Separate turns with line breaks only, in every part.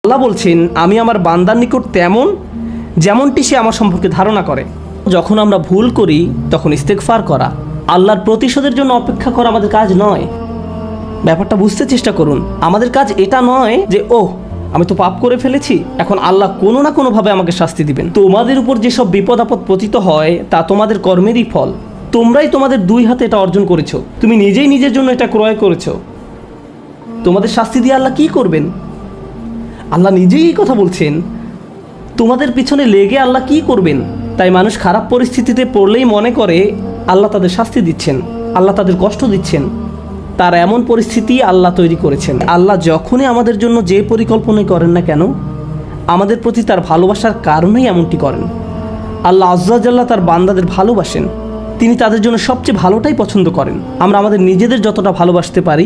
আল্লাহ বলছেন, আমি আমার বান্দার নিকট তেমন যেমনটি সে আমার সম্পর্কে ধারণা করে। যখন আমরা ভুল করি তখন ইস্তেগফার করা, আল্লাহর প্রতিশোধের জন্য অপেক্ষা করা আমাদের কাজ নয়। ব্যাপারটা বুঝতে চেষ্টা করুন। আমাদের কাজ এটা নয় যে আমি তো পাপ করে ফেলেছি, এখন আল্লাহ কোনো না কোনোভাবে আমাকে শাস্তি দিবেন। তোমাদের উপর যেসব বিপদ আপদ পতিত হয় তা তোমাদের কর্মেরই ফল। তোমরাই তোমাদের দুই হাতে এটা অর্জন করেছো, তুমি নিজেই নিজের জন্য এটা ক্রয় করেছো। তোমাদের শাস্তি দিয়ে আল্লাহ কি করবেন? আল্লাহ নিজেই এই কথা বলছেন, তোমাদের পিছনে লেগে আল্লাহ কি করবেন? তাই মানুষ খারাপ পরিস্থিতিতে পড়লেই মনে করে আল্লাহ তাদের শাস্তি দিচ্ছেন, আল্লাহ তাদের কষ্ট দিচ্ছেন। তার এমন পরিস্থিতি আল্লাহ তৈরি করেছেন। আল্লাহ যখনই আমাদের জন্য যে পরিকল্পনাই করেন না কেন, আমাদের প্রতি তার ভালোবাসার কারণেই এমনটি করেন। আল্লাহ আজ্জা জাল্লাহ তার বান্দাদের ভালোবাসেন, তিনি তাদের জন্য সবচেয়ে ভালোটাই পছন্দ করেন। আমরা আমাদের নিজেদের যতটা ভালোবাসতে পারি,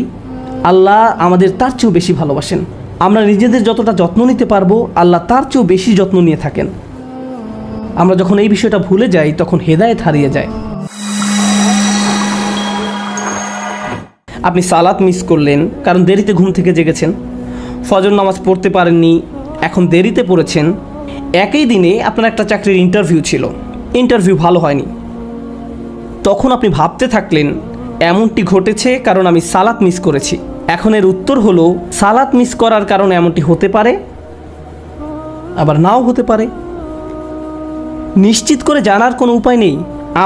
আল্লাহ আমাদের তার চেয়েও বেশি ভালোবাসেন। আমরা নিজেদের যতটা যত্ন নিতে পারবো, আল্লাহ তার চেয়েও বেশি যত্ন নিয়ে থাকেন। আমরা যখন এই বিষয়টা ভুলে যাই তখন হেদায়েত হারিয়ে যায়। আপনি সালাত মিস করলেন কারণ দেরিতে ঘুম থেকে জেগেছেন, ফজর নামাজ পড়তে পারেননি, এখন দেরিতে পড়েছেন। একই দিনে আপনার একটা চাকরির ইন্টারভিউ ছিল, ইন্টারভিউ ভালো হয়নি। তখন আপনি ভাবতে থাকলেন এমনটি ঘটেছে কারণ আমি সালাত মিস করেছি। এখন এর উত্তর হলো, সালাত মিস করার কারণে এমনটি হতে পারে, আবার নাও হতে পারে। নিশ্চিত করে জানার কোনো উপায় নেই।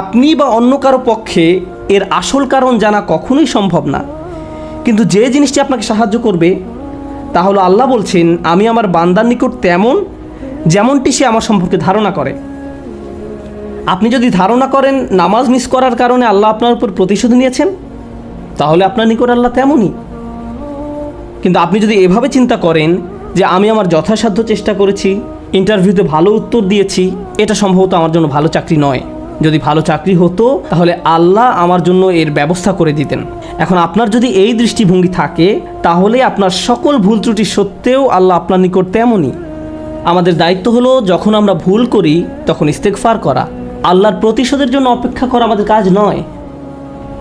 আপনি বা অন্য কারো পক্ষে এর আসল কারণ জানা কখনোই সম্ভব না। কিন্তু যে জিনিসটি আপনাকে সাহায্য করবে তা হলো, আল্লাহ বলছেন, আমি আমার বান্দার নিকট তেমন যেমনটি সে আমার সম্পর্কে ধারণা করে। আপনি যদি ধারণা করেন নামাজ মিস করার কারণে আল্লাহ আপনার উপর প্রতিশোধ নিয়েছেন, তাহলে আপনার নিকট আল্লাহ তেমনই। কিন্তু আপনি যদি এভাবে চিন্তা করেন যে আমি আমার যথাসাধ্য চেষ্টা করেছি, ইন্টারভিউতে ভালো উত্তর দিয়েছি, এটা সম্ভবত আমার জন্য ভালো চাকরি নয়। যদি ভালো চাকরি হতো তাহলে আল্লাহ আমার জন্য এর ব্যবস্থা করে দিতেন। এখন আপনার যদি এই দৃষ্টিভঙ্গি থাকে, তাহলে আপনার সকল ভুল ত্রুটি সত্ত্বেও আল্লাহ আপনার নিকট তেমনই। আমাদের দায়িত্ব হলো, যখন আমরা ভুল করি তখন ইস্তেগফার করা, আল্লাহর প্রতিশোধের জন্য অপেক্ষা করা আমাদের কাজ নয়।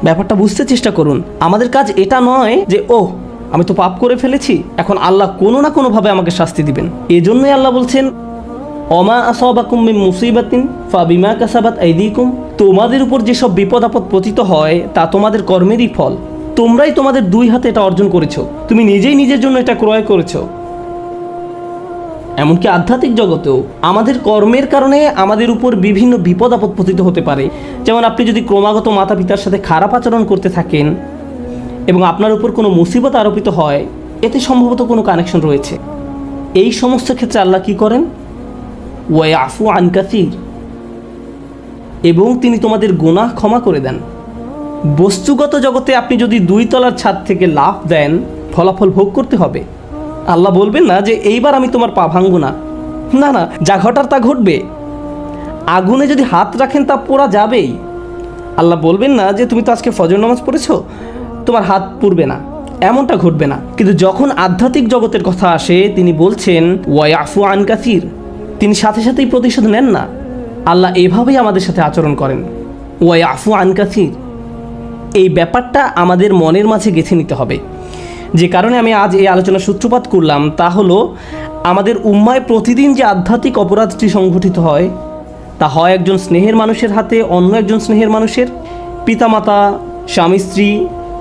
ব্যাপারটা বুঝতে চেষ্টা করুন। আমাদের কাজ এটা নয় যে আমি তো পাপ করে ফেলেছি, এখন আল্লাহ কোনো না কোনোভাবে আমাকে শাস্তি দিবেন। এজন্যই আল্লাহ বলছেন, অমা আসাবাকুম মিন মুসিবাতিন ফাবিমা কাসাবাত আইদিকুম, তোমাদের উপর যেসব বিপদ আপদ পতিত হয় তা তোমাদের কর্মেরই ফল। তোমরাই তোমাদের দুই হাতে এটা অর্জন করেছো, তুমি নিজেই নিজের জন্য এটা ক্রয় করেছো। এমনকি আধ্যাত্মিক জগতেও আমাদের কর্মের কারণে আমাদের উপর বিভিন্ন বিপদ আপদ পতিত হতে পারে। যেমন আপনি যদি ক্রমাগত মাতা পিতার সাথে খারাপ আচরণ করতে থাকেন এবং আপনার উপর কোনো মুসিবত আরোপিত হয়, এতে সম্ভবত কোনো কানেকশন রয়েছে। এই সমস্ত ক্ষেত্রে আল্লাহ কি করেন? ওয়ায়াফু আন কাসীর, এবং তিনি তোমাদের গুনাহ ক্ষমা করে দেন। বস্তুগত জগতে আপনি যদি 2 তলার ছাদ থেকে লাফ দেন, ফলাফল ভোগ করতে হবে। আল্লাহ বলবেন না যে এইবার আমি তোমার পা ভাঙব না, না না, যা ঘটার তা ঘটবে। আগুনে যদি হাত রাখেন তা পোড়া যাবেই। আল্লাহ বলবেন না যে তুমি তো আজকে ফজর নামাজ পড়েছো, তোমার হাত পুড়বে না, এমনটা ঘটবে না। কিন্তু যখন আধ্যাত্মিক জগতের কথা আসে, তিনি বলছেন ওয়ায়াফু আন কাসীর, তিনি সাথে সাথেই প্রতিশোধ নেন না। আল্লাহ এভাবেই আমাদের সাথে আচরণ করেন, ওয়ায়াফু আন কাসীর। এই ব্যাপারটা আমাদের মনের মাঝে গেঁথে নিতে হবে। যে কারণে আমি আজ এই আলোচনার সূত্রপাত করলাম তা হলো, আমাদের উম্মায় প্রতিদিন যে আধ্যাত্মিক অপরাধটি সংঘটিত হয়, তা হয় একজন স্নেহের মানুষের হাতে অন্য একজন স্নেহের মানুষের, পিতামাতা, স্বামী স্ত্রী।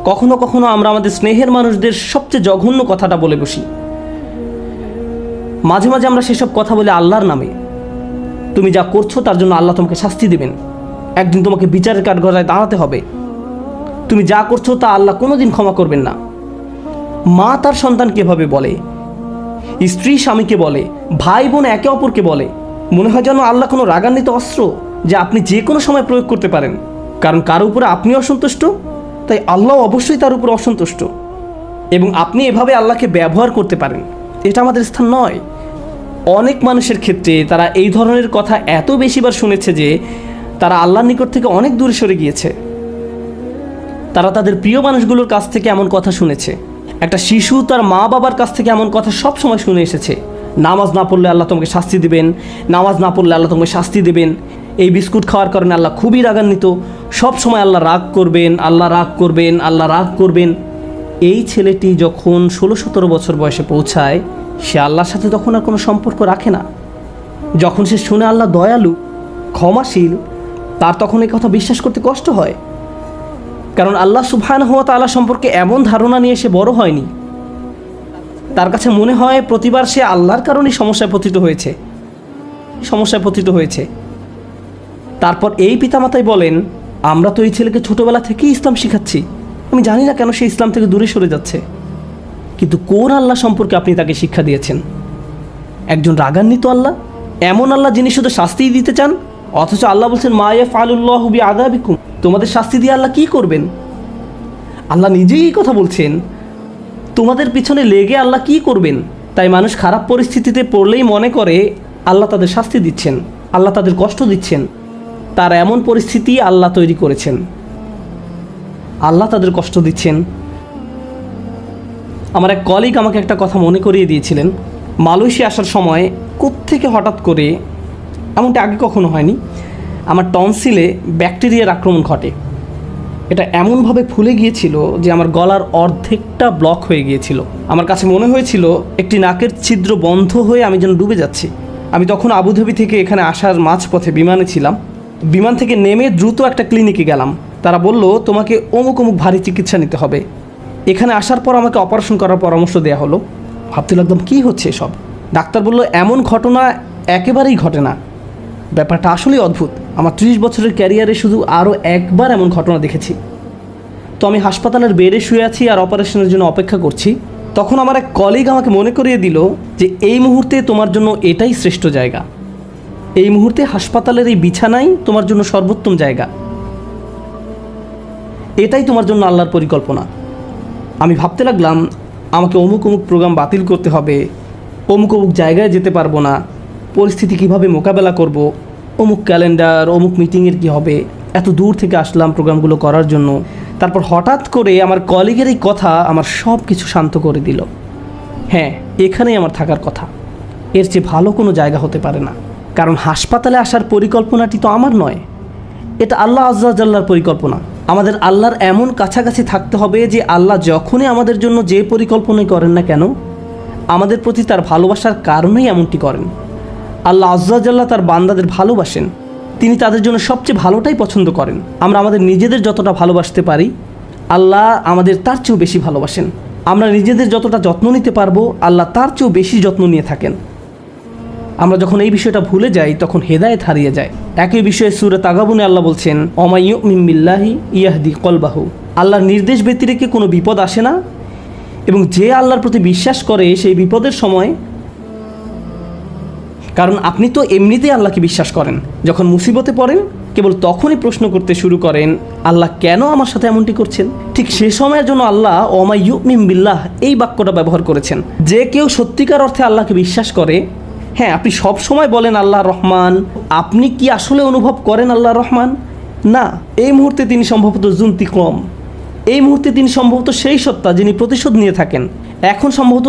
কখনো কখনো আমরা আমাদের স্নেহের মানুষদের সবচেয়ে জঘন্য কথাটা বলে বসি। মাঝে মাঝে আমরা সেসব কথা বলে আল্লাহর নামে। তুমি যা করছো তার জন্য আল্লাহ তোমাকে শাস্তি দেবেন, একদিন তোমাকে বিচারের কাঠগড়ায় দাঁড়াতে হবে। তুমি যা করছো তা আল্লাহ কোনোদিন ক্ষমা করবেন না। মা তার সন্তানকে এভাবে বলে, স্ত্রী স্বামীকে বলে, ভাই বোন একে অপরকে বলে। মনে হয় যেন আল্লাহ কোনো রাগান্বিত অস্ত্র যা আপনি যে কোনো সময় প্রয়োগ করতে পারেন। কারণ কারো উপরে আপনি অসন্তুষ্ট, তাই আল্লাহ অবশ্যই তার উপর অসন্তুষ্ট, এবং আপনি এভাবে আল্লাহকে ব্যবহার করতে পারেন। এটা আমাদের স্থান নয়। অনেক মানুষের ক্ষেত্রে তারা এই ধরনের কথা এত বেশিবার শুনেছে যে তারা আল্লাহর নিকট থেকে অনেক দূরে সরে গিয়েছে। তারা তাদের প্রিয় মানুষগুলোর কাছ থেকে এমন কথা শুনেছে। একটা শিশু তার মা বাবার কাছ থেকে এমন কথা সব সময় শুনে এসেছে, নামাজ না পড়লে আল্লাহ তোমাকে শাস্তি দেবেন, নামাজ না পড়লে আল্লাহ তোমাকে শাস্তি দেবেন, এই বিস্কুট খাওয়ার কারণে আল্লাহ খুবই রাগান্বিত, সব সময় আল্লাহ রাগ করবেন, আল্লাহ রাগ করবেন, আল্লাহ রাগ করবেন। এই ছেলেটি যখন 16-17 বছর বয়সে পৌঁছায়, সে আল্লাহর সাথে তখন আর কোনো সম্পর্ক রাখে না। যখন সে শুনে আল্লাহ দয়ালু, ক্ষমাশীল, তার তখন এই কথা বিশ্বাস করতে কষ্ট হয়। কারণ আল্লাহ সুবহানাহু ওয়া তাআলা সম্পর্কে এমন ধারণা নিয়ে সে বড় হয়নি। তার কাছে মনে হয় প্রতিবার সে আল্লাহর কারণেই সমস্যায় পতিত হয়েছে। তারপর এই পিতামাতাই বলেন, আমরা তো এই ছেলেকে ছোটবেলা থেকেই ইসলাম শিখাচ্ছি, আমি জানি না কেন সে ইসলাম থেকে দূরে সরে যাচ্ছে। কিন্তু কোন আল্লাহ সম্পর্কে আপনি তাকে শিক্ষা দিয়েছেন? একজন রাগান্বিত আল্লাহ, এমন আল্লাহ যিনি শুধু শাস্তিই দিতে চান, অথচ আল্লাহ বলছেন মা ইয়াফআলুল্লাহু বিআযাবিকুম, তোমাদের শাস্তি দিয়ে আল্লাহ কি করবেন? আল্লাহ নিজেই এই কথা বলছেন, তোমাদের পিছনে লেগে আল্লাহ কি করবেন? তাই মানুষ খারাপ পরিস্থিতিতে পড়লেই মনে করে আল্লাহ তাদের শাস্তি দিচ্ছেন, আল্লাহ তাদের কষ্ট দিচ্ছেন। তার এমন পরিস্থিতি আল্লাহ তৈরি করেছেন, আল্লাহ তাদের কষ্ট দিচ্ছেন। আমার এক কলিগ আমাকে একটা কথা মনে করিয়ে দিয়েছিলেন। মালয়েশিয়া আসার সময় কোত্থেকে হঠাৎ করে, এমনটা আগে কখনো হয়নি, আমার টনসিলে ব্যাকটেরিয়ার আক্রমণ ঘটে। এটা এমনভাবে ফুলে গিয়েছিল যে আমার গলার অর্ধেকটা ব্লক হয়ে গিয়েছিল। আমার কাছে মনে হয়েছিল একটি নাকের ছিদ্র বন্ধ হয়ে আমি যেন ডুবে যাচ্ছি। আমি তখন আবুধাবি থেকে এখানে আসার মাঝপথে বিমানে ছিলাম। বিমান থেকে নেমে দ্রুত একটা ক্লিনিকে গেলাম। তারা বলল, তোমাকে অমুক অমুক ভারী চিকিৎসা নিতে হবে। এখানে আসার পর আমাকে অপারেশন করার পরামর্শ দেওয়া হলো। ভাবতে লাগলাম কী হচ্ছে এসব। ডাক্তার বলল, এমন ঘটনা একেবারেই ঘটে না। ব্যাপারটা আসলেই অদ্ভুত। আমার 30 বছরের ক্যারিয়ারে শুধু আরও একবার এমন ঘটনা দেখেছি। তো আমি হাসপাতালের বেডে শুয়ে আছি আর অপারেশনের জন্য অপেক্ষা করছি। তখন আমার এক কলিগ আমাকে মনে করিয়ে দিল যে এই মুহূর্তে তোমার জন্য এটাই শ্রেষ্ঠ জায়গা। এই মুহূর্তে হাসপাতালের এই বিছানাই তোমার জন্য সর্বোত্তম জায়গা। এটাই তোমার জন্য আল্লাহর পরিকল্পনা। আমি ভাবতে লাগলাম, আমাকে অমুক অমুক প্রোগ্রাম বাতিল করতে হবে, অমুক অমুক জায়গায় যেতে পারবো না, পরিস্থিতি কিভাবে মোকাবেলা করব, অমুক ক্যালেন্ডার, অমুক মিটিংয়ের কী হবে। এত দূর থেকে আসলাম প্রোগ্রামগুলো করার জন্য। তারপর হঠাৎ করে আমার কলিগের এই কথা আমার সব কিছু শান্ত করে দিল। হ্যাঁ, এখানেই আমার থাকার কথা। এর চেয়ে ভালো কোনো জায়গা হতে পারে না। কারণ হাসপাতালে আসার পরিকল্পনাটি তো আমার নয়, এটা আল্লাহ আজ্জা ওয়া জাল্লার পরিকল্পনা। আমাদের আল্লাহর এমন কাছাকাছি থাকতে হবে যে আল্লাহ যখনই আমাদের জন্য যে পরিকল্পনাই করেন না কেন, আমাদের প্রতি তার ভালোবাসার কারণেই এমনটি করেন। আল্লাহ আজ্জা ওয়া জাল্লা তার বান্দাদের ভালোবাসেন। তিনি তাদের জন্য সবচেয়ে ভালোটাই পছন্দ করেন। আমরা আমাদের নিজেদের যতটা ভালোবাসতে পারি, আল্লাহ আমাদের তার চেয়েও বেশি ভালোবাসেন। আমরা নিজেদের যতটা যত্ন নিতে পারবো, আল্লাহ তার চেয়েও বেশি যত্ন নিয়ে থাকেন। আমরা যখন এই বিষয়টা ভুলে যাই, তখন হেদায়েত হারিয়ে যায়। একই বিষয়ে সূরা তাগাবুনে আল্লাহ বলছেন, ওয়া মান ইউমিন বিল্লাহি ইয়াহদি কলবাহু, আল্লাহর নির্দেশ ব্যতিরেকে কোনো বিপদ আসে না, এবং যে আল্লাহর প্রতি বিশ্বাস করে সেই বিপদের সময়, কারণ আপনি তো এমনিতেই আল্লাহকে বিশ্বাস করেন, যখন মুসিবতে পড়েন কেবল তখনই প্রশ্ন করতে শুরু করেন, আল্লাহ কেন আমার সাথে এমনটি করছেন। ঠিক সে সময়ের জন্য আল্লাহ ওয়া মান ইউমিন বিল্লাহ এই বাক্যটা ব্যবহার করেছেন। যে কেউ সত্যিকার অর্থে আল্লাহকে বিশ্বাস করে, হ্যাঁ, আপনি সব সময় বলেন আল্লাহ রহমান, আপনি কি আসলে অনুভব করেন আল্লাহ রহমান? না, এই মুহূর্তে তিনি সম্ভবত জুন্তিকম, এই মুহূর্তে তিনি সম্ভবত সেই সত্তা যিনি প্রতিশোধ নিয়ে থাকেন। এখন সম্ভবত